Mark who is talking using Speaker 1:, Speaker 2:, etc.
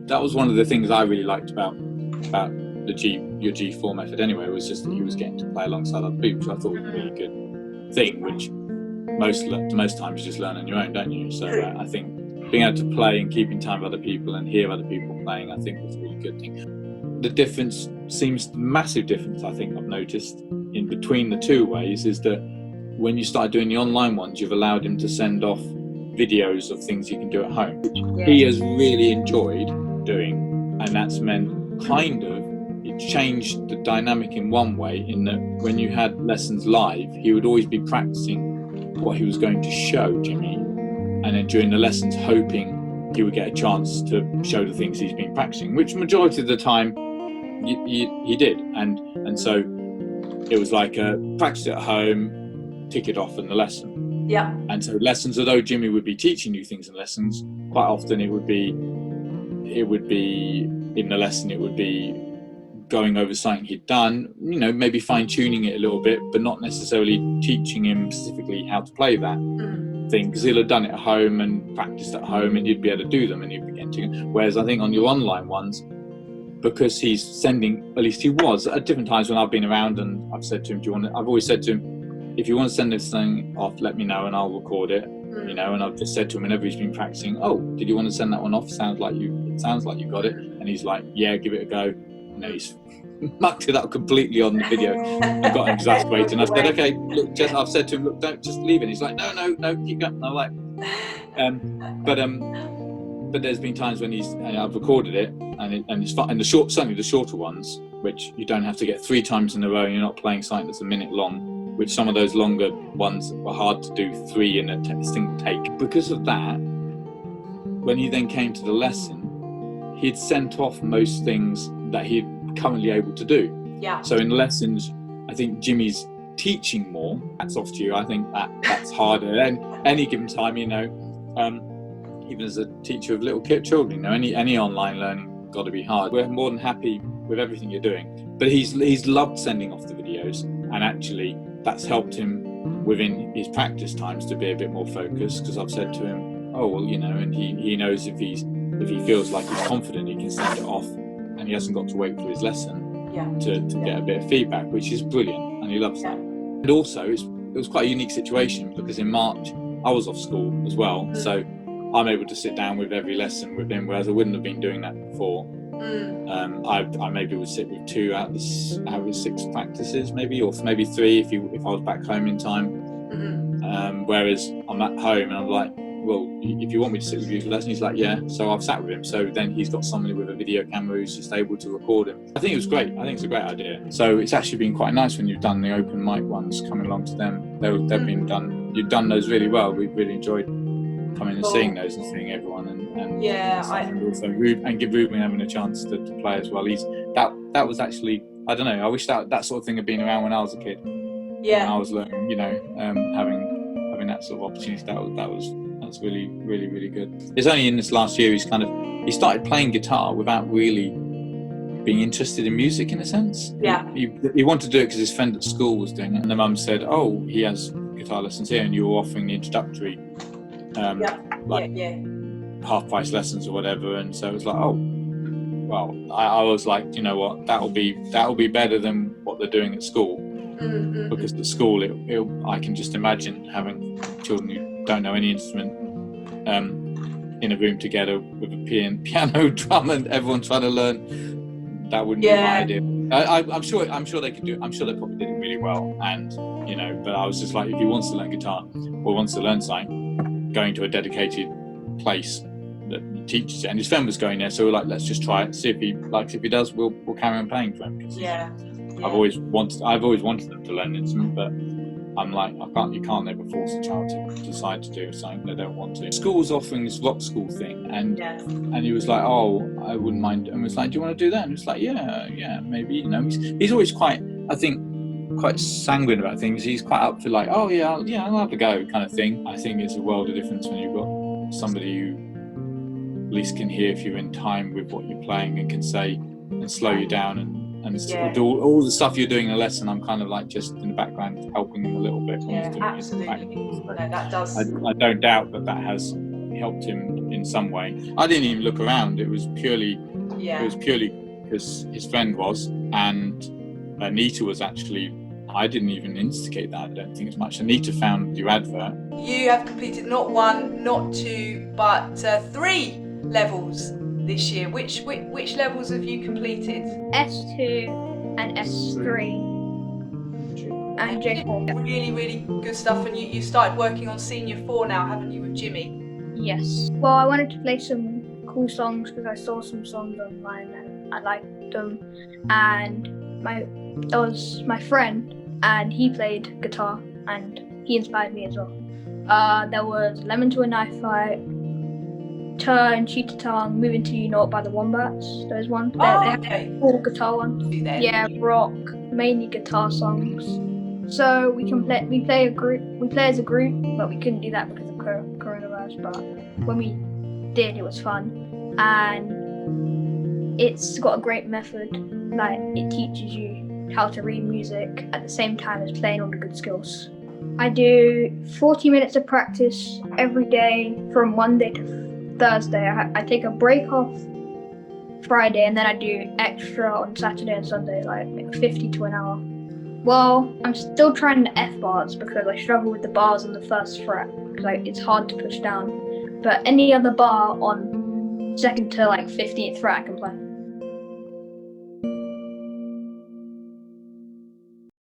Speaker 1: that was one of the things I really liked about your G4 method anyway, was just that he was getting to play alongside other people, which I thought was a really good thing, which most times you just learn on your own, don't you? So I think being able to play and keeping time with other people and hear other people playing, I think was a really good thing. The difference massive difference I think I've noticed in between the two ways is that when you start doing the online ones, you've allowed him to send off videos of things he can do at home, which he has really enjoyed doing, and that's meant it changed the dynamic in one way, in that when you had lessons live, he would always be practicing what he was going to show Jimmy, and then during the lessons hoping he would get a chance to show the things he's been practicing, which majority of the time he did, and so it was like practice at home, tick it off in the lesson.
Speaker 2: Yeah.
Speaker 1: And so lessons, although Jimmy would be teaching you things in lessons, quite often it would be in the lesson, it would be going over something he'd done, maybe fine-tuning it a little bit, but not necessarily teaching him specifically how to play that thing, because he'll have done it at home and practiced at home, and you'd be able to do them, and you'd be getting to. Whereas I think on your online ones, because he's sending, at least he was at different times when I've been around, and I've said to him, I've always said to him, if you want to send this thing off, let me know and I'll record it. And I've just said to him whenever he's been practicing, oh, did you want to send that one off? It sounds like you got it. And he's like, yeah, give it a go. And he's mucked it up completely on the video. I got exasperated, and I said, okay, look, I've said to him, look, don't just leave it. He's like, no, keep going. And I'm like, but there's been times when I've recorded it, and it's fun, and certainly the shorter ones, which you don't have to get 3 times in a row, and you're not playing something that's a minute long, which some of those longer ones were hard to do 3 in a distinct take. Because of that, when he then came to the lesson, he'd sent off most things that he'd currently able to do.
Speaker 2: Yeah.
Speaker 1: So in lessons, I think Jimmy's teaching more. Hats off to you. I think that's harder. And any given time, even as a teacher of little children, any online learning got to be hard. We're more than happy with everything you're doing, but he's loved sending off the videos, and actually that's helped him within his practice times to be a bit more focused, because I've said to him, oh well, and he knows if he feels like he's confident, he can send it off, and he hasn't got to wait for his lesson to get a bit of feedback, which is brilliant, and he loves that. And also it was quite a unique situation, because in March I was off school as well, so I'm able to sit down with every lesson with him, whereas I wouldn't have been doing that before. I maybe would sit with 2 out of the 6 practices, maybe, or maybe 3 if I was back home in time. Whereas I'm at home and I'm like, well, if you want me to sit with you for lesson, he's like, yeah. So I've sat with him. So then he's got somebody with a video camera who's just able to record him. I think it was great. I think it's a great idea. So it's actually been quite nice when you've done the open mic ones, coming along to them. They've been done. You've done those really well. We've really enjoyed coming and seeing those and seeing everyone, and also give Reuben having a chance to play as well. That was actually, I don't know, I wish that sort of thing had been around when I was a kid.
Speaker 2: Yeah.
Speaker 1: When I was learning, having that sort of opportunity, that's really, really, really good. It's only in this last year he started playing guitar without really being interested in music, in a sense.
Speaker 2: Yeah.
Speaker 1: He wanted to do it because his friend at school was doing it, and the mum said, oh, he has guitar lessons here, and you were offering the introductory half price lessons or whatever, and so it was like, oh well, I was like, you know what, that'll be better than what they're doing at school. Because at school I can just imagine having children who don't know any instrument in a room together with a piano, drum, and everyone trying to learn. That wouldn't be my idea. I'm sure they could do it. I'm sure they probably did it really well, and but I was just like, if he wants to learn guitar or wants to learn something, going to a dedicated place that teaches it, and his friend was going there, so we're like, let's just try it, see if he likes it. If he does, we'll carry on playing for him. I've always wanted them to learn an instrument, but I'm like, you can't ever force a child to decide to do something they don't want to. School's offering this rock school thing, and he was like, oh, I wouldn't mind, and was like, do you want to do that? And it's like, yeah, maybe. He's always quite, I think, quite sanguine about things. He's quite up for like, oh yeah, I'll have a go kind of thing. I think it's a world of difference when you've got somebody who at least can hear if you're in time with what you're playing and can say and slow you down and do all the stuff you're doing in a lesson. I'm kind of like just in the background helping him a little bit.
Speaker 2: Yeah, absolutely.
Speaker 1: That does. I don't doubt that has helped him in some way. I didn't even look around. It was purely because his friend was, and Anita was actually. I didn't even instigate that. I don't think as much. Anita found your advert.
Speaker 2: You have completed not 1, not 2, but 3 levels this year. Which levels have you completed?
Speaker 3: S2 and S3 and J4.
Speaker 2: Really good stuff. And you started working on Senior 4 now, haven't you, with Jimmy?
Speaker 3: Yes. Well, I wanted to play some cool songs because I saw some songs online and I liked them. And that was my friend, and he played guitar and he inspired me as well. There was Lemon to a Knife Fight, Turn, Cheetah Tongue, Moving to You Not by the Wombats. There's one. They have all guitar ones. Yeah, rock, mainly guitar songs. So we play as a group, but we couldn't do that because of coronavirus. But when we did, it was fun, and it's got a great method. Like, it teaches you how to read music at the same time as playing all the good skills. I do 40 minutes of practice every day from Monday to Thursday. I take a break off Friday, and then I do extra on Saturday and Sunday, like 50 to an hour. Well, I'm still trying the F bars because I struggle with the bars on the first fret because it's hard to push down. But any other bar on second to 15th fret I can play.